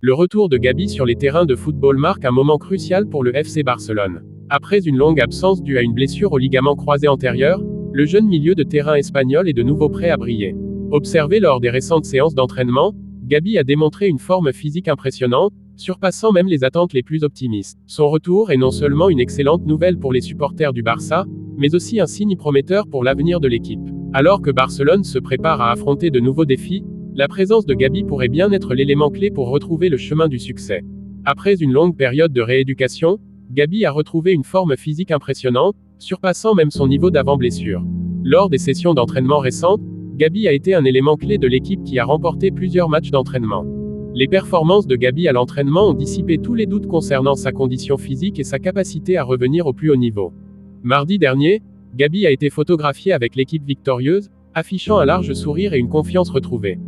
Le retour de Gavi sur les terrains de football marque un moment crucial pour le FC Barcelone. Après une longue absence due à une blessure au ligament croisé antérieur, le jeune milieu de terrain espagnol est de nouveau prêt à briller. Observé lors des récentes séances d'entraînement, Gavi a démontré une forme physique impressionnante, surpassant même les attentes les plus optimistes. Son retour est non seulement une excellente nouvelle pour les supporters du Barça, mais aussi un signe prometteur pour l'avenir de l'équipe. Alors que Barcelone se prépare à affronter de nouveaux défis, la présence de Gavi pourrait bien être l'élément clé pour retrouver le chemin du succès. Après une longue période de rééducation, Gavi a retrouvé une forme physique impressionnante, surpassant même son niveau d'avant-blessure. Lors des sessions d'entraînement récentes, Gavi a été un élément clé de l'équipe qui a remporté plusieurs matchs d'entraînement. Les performances de Gavi à l'entraînement ont dissipé tous les doutes concernant sa condition physique et sa capacité à revenir au plus haut niveau. Mardi dernier, Gavi a été photographié avec l'équipe victorieuse, affichant un large sourire et une confiance retrouvée.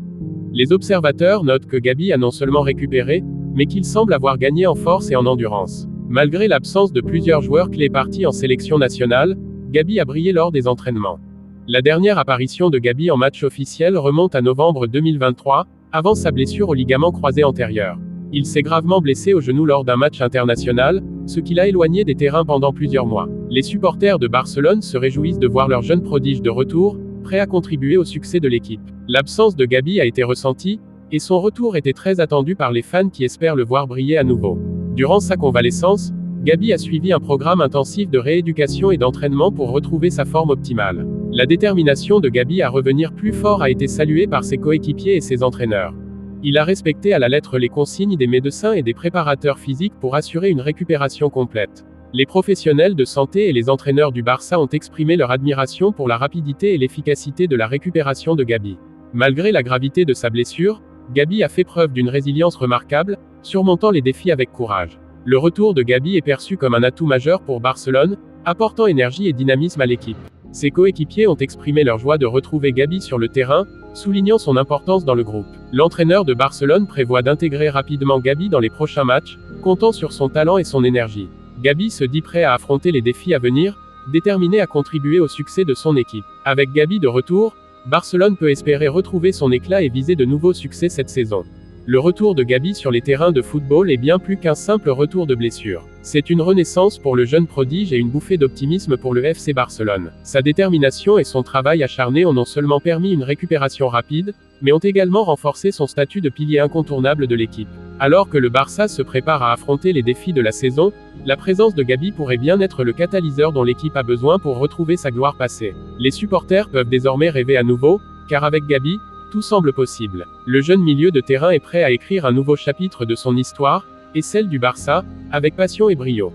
Les observateurs notent que Gavi a non seulement récupéré, mais qu'il semble avoir gagné en force et en endurance. Malgré l'absence de plusieurs joueurs clés partis en sélection nationale, Gavi a brillé lors des entraînements. La dernière apparition de Gavi en match officiel remonte à novembre 2023, avant sa blessure au ligament croisé antérieur. Il s'est gravement blessé au genou lors d'un match international, ce qui l'a éloigné des terrains pendant plusieurs mois. Les supporters de Barcelone se réjouissent de voir leur jeune prodige de retour, prêt à contribuer au succès de l'équipe. L'absence de Gavi a été ressentie, et son retour était très attendu par les fans qui espèrent le voir briller à nouveau. Durant sa convalescence, Gavi a suivi un programme intensif de rééducation et d'entraînement pour retrouver sa forme optimale. La détermination de Gavi à revenir plus fort a été saluée par ses coéquipiers et ses entraîneurs. Il a respecté à la lettre les consignes des médecins et des préparateurs physiques pour assurer une récupération complète. Les professionnels de santé et les entraîneurs du Barça ont exprimé leur admiration pour la rapidité et l'efficacité de la récupération de Gavi. Malgré la gravité de sa blessure, Gavi a fait preuve d'une résilience remarquable, surmontant les défis avec courage. Le retour de Gavi est perçu comme un atout majeur pour Barcelone, apportant énergie et dynamisme à l'équipe. Ses coéquipiers ont exprimé leur joie de retrouver Gavi sur le terrain, soulignant son importance dans le groupe. L'entraîneur de Barcelone prévoit d'intégrer rapidement Gavi dans les prochains matchs, comptant sur son talent et son énergie. Gavi se dit prêt à affronter les défis à venir, déterminé à contribuer au succès de son équipe. Avec Gavi de retour, Barcelone peut espérer retrouver son éclat et viser de nouveaux succès cette saison. Le retour de Gavi sur les terrains de football est bien plus qu'un simple retour de blessure. C'est une renaissance pour le jeune prodige et une bouffée d'optimisme pour le FC Barcelone. Sa détermination et son travail acharné ont non seulement permis une récupération rapide, mais ont également renforcé son statut de pilier incontournable de l'équipe. Alors que le Barça se prépare à affronter les défis de la saison, la présence de Gavi pourrait bien être le catalyseur dont l'équipe a besoin pour retrouver sa gloire passée. Les supporters peuvent désormais rêver à nouveau, car avec Gavi, tout semble possible. Le jeune milieu de terrain est prêt à écrire un nouveau chapitre de son histoire, et celle du Barça, avec passion et brio.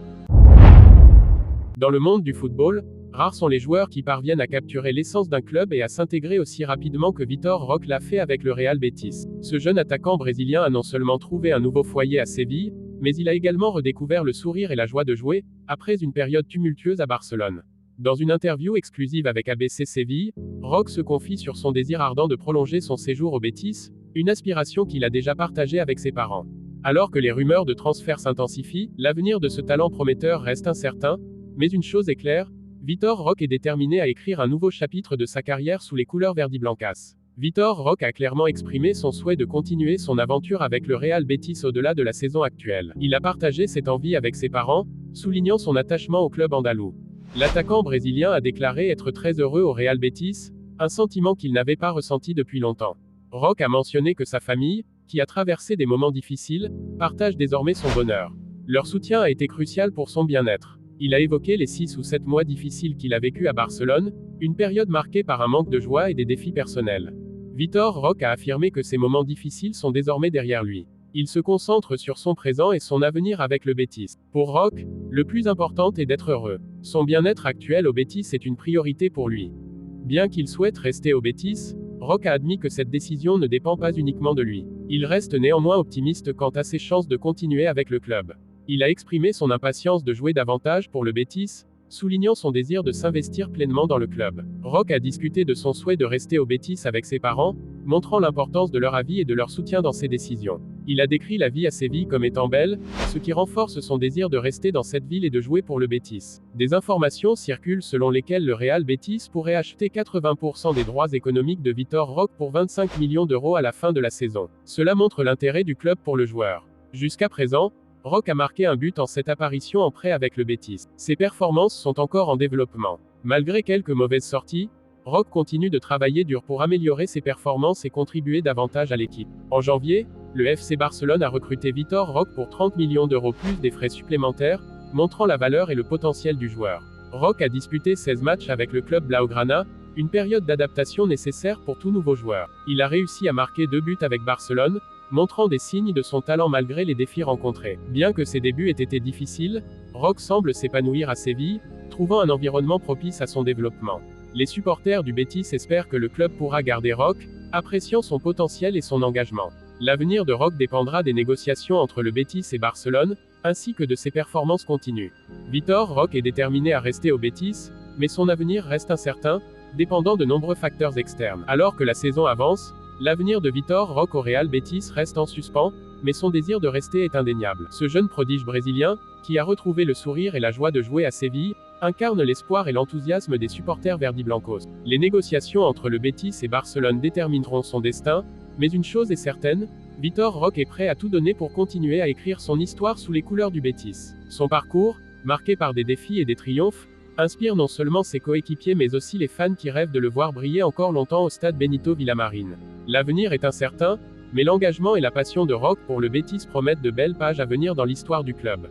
Dans le monde du football, rares sont les joueurs qui parviennent à capturer l'essence d'un club et à s'intégrer aussi rapidement que Vitor Roque l'a fait avec le Real Betis. Ce jeune attaquant brésilien a non seulement trouvé un nouveau foyer à Séville, mais il a également redécouvert le sourire et la joie de jouer, après une période tumultueuse à Barcelone. Dans une interview exclusive avec ABC Séville, Roque se confie sur son désir ardent de prolonger son séjour au Betis, une aspiration qu'il a déjà partagée avec ses parents. Alors que les rumeurs de transfert s'intensifient, l'avenir de ce talent prometteur reste incertain, mais une chose est claire, Vitor Roque est déterminé à écrire un nouveau chapitre de sa carrière sous les couleurs verdiblancas. Vitor Roque a clairement exprimé son souhait de continuer son aventure avec le Real Betis au-delà de la saison actuelle. Il a partagé cette envie avec ses parents, soulignant son attachement au club andalou. L'attaquant brésilien a déclaré être très heureux au Real Betis, un sentiment qu'il n'avait pas ressenti depuis longtemps. Roque a mentionné que sa famille, qui a traversé des moments difficiles, partage désormais son bonheur. Leur soutien a été crucial pour son bien-être. Il a évoqué les 6 ou 7 mois difficiles qu'il a vécu à Barcelone, une période marquée par un manque de joie et des défis personnels. Vitor Roque a affirmé que ces moments difficiles sont désormais derrière lui. Il se concentre sur son présent et son avenir avec le Betis. Pour Roque, le plus important est d'être heureux. Son bien-être actuel au Betis est une priorité pour lui. Bien qu'il souhaite rester au Betis, Roque a admis que cette décision ne dépend pas uniquement de lui. Il reste néanmoins optimiste quant à ses chances de continuer avec le club. Il a exprimé son impatience de jouer davantage pour le Betis, soulignant son désir de s'investir pleinement dans le club. Roque a discuté de son souhait de rester au Betis avec ses parents, montrant l'importance de leur avis et de leur soutien dans ses décisions. Il a décrit la vie à Séville comme étant belle, ce qui renforce son désir de rester dans cette ville et de jouer pour le Betis. Des informations circulent selon lesquelles le Real Betis pourrait acheter 80% des droits économiques de Vitor Roque pour 25 millions d'euros à la fin de la saison. Cela montre l'intérêt du club pour le joueur. Jusqu'à présent, Roque a marqué un but en cette apparition en prêt avec le Betis. Ses performances sont encore en développement. Malgré quelques mauvaises sorties, Roque continue de travailler dur pour améliorer ses performances et contribuer davantage à l'équipe. En janvier, le FC Barcelone a recruté Vitor Roque pour 30 millions d'euros plus des frais supplémentaires, montrant la valeur et le potentiel du joueur. Roque a disputé 16 matchs avec le club Blaugrana, une période d'adaptation nécessaire pour tout nouveau joueur. Il a réussi à marquer 2 buts avec Barcelone, montrant des signes de son talent malgré les défis rencontrés. Bien que ses débuts aient été difficiles, Roque semble s'épanouir à Séville, trouvant un environnement propice à son développement. Les supporters du Betis espèrent que le club pourra garder Roque, appréciant son potentiel et son engagement. L'avenir de Roque dépendra des négociations entre le Betis et Barcelone, ainsi que de ses performances continues. Vitor Roque est déterminé à rester au Betis, mais son avenir reste incertain, dépendant de nombreux facteurs externes. Alors que la saison avance, l'avenir de Vitor Roque au Real Betis reste en suspens, mais son désir de rester est indéniable. Ce jeune prodige brésilien, qui a retrouvé le sourire et la joie de jouer à Séville, incarne l'espoir et l'enthousiasme des supporters verdiblancos. Les négociations entre le Betis et Barcelone détermineront son destin, mais une chose est certaine, Vitor Roque est prêt à tout donner pour continuer à écrire son histoire sous les couleurs du Betis. Son parcours, marqué par des défis et des triomphes, inspire non seulement ses coéquipiers mais aussi les fans qui rêvent de le voir briller encore longtemps au stade Benito Villamarín. L'avenir est incertain, mais l'engagement et la passion de Roque pour le Betis promettent de belles pages à venir dans l'histoire du club.